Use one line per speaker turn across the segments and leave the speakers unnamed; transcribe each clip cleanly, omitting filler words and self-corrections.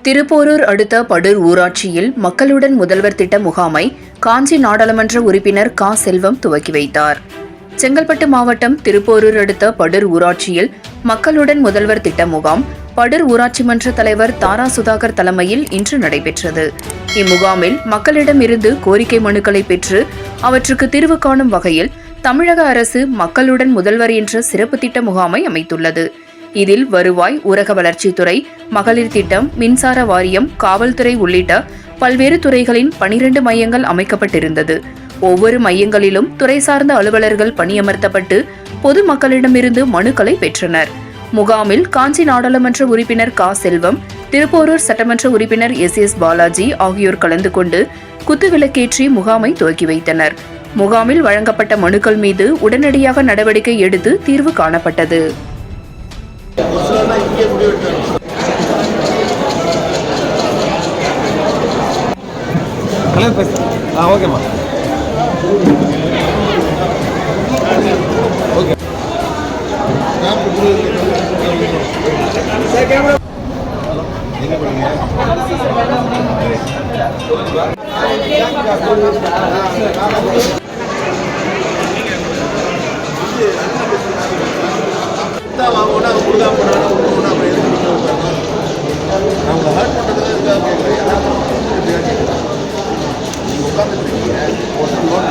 திருப்போரூர் அடுத்த படூர் ஊராட்சியில் மக்களுடன் முதல்வர் திட்ட முகாமை காஞ்சி நாடாளுமன்ற உறுப்பினர் கா. செல்வம் துவக்கி வைத்தார். செங்கல்பட்டு மாவட்டம் திருப்போரூர் அடுத்த படூர் ஊராட்சியில் மக்களுடன் முதல்வர் திட்ட முகாம் படூர் ஊராட்சி மன்ற தலைவர் தாரா சுதாகர் தலைமையில் இன்று நடைபெற்றது. இம்முகாமில் மக்களிடமிருந்து கோரிக்கை மனுக்களை பெற்று அவற்றுக்கு தீர்வு காணும் வகையில் தமிழக அரசு மக்களுடன் முதல்வர் என்ற சிறப்பு திட்ட முகாமை அமைத்துள்ளது. இதில் வருவாய், ஊரக வளர்ச்சித்துறை, மகளிர் திட்டம், மின்சார வாரியம், காவல்துறை உள்ளிட்ட பல்வேறு துறைகளின் 12 மையங்கள் அமைக்கப்பட்டிருந்தது. ஒவ்வொரு மையங்களிலும் துறை சார்ந்த அலுவலர்கள் பணியமர்த்தப்பட்டு பொதுமக்களிடமிருந்து மனுக்களை பெற்றனர். முகாமில் காஞ்சி நாடாளுமன்ற உறுப்பினர் கா. செல்வம், திருப்போரூர் சட்டமன்ற உறுப்பினர் எஸ். பாலாஜி ஆகியோர் கலந்து கொண்டு குத்துவிளக்கேற்றி முகாமை துவக்கி வைத்தனர். முகாமில் வழங்கப்பட்ட மனுக்கள் மீது உடனடியாக நடவடிக்கை எடுத்து தீர்வு காணப்பட்டது.
ஓகேம்மா. ஓகே. எங்க போறீங்க? வாங்கினா கொடுத்தா போனாலும் அப்புறம் எதுக்கு அவங்க ஹர்ட் பண்ணுறதுக்காக நீங்கள் உட்காந்துருக்கீங்க. ஒருத்தர் லோன்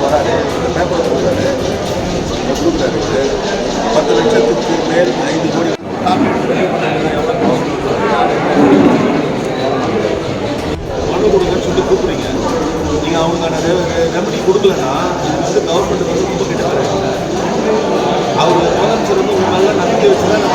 வராது, பேப்பர் கொடுக்குறாரு, கொடுக்குறாரு 10 லட்சத்துக்கு மேல் 5 கோடி மனு கொடுங்கன்னு சொல்லி கூப்பிடுறீங்க. நீங்கள் அவங்களுக்கான ரெமடி கொடுக்கலன்னா இது கவர்மெண்ட் ரொம்ப கிட்ட அவர் முதலமைச்சர் உங்க மேலே நம்பிக்கை வச்சுதான்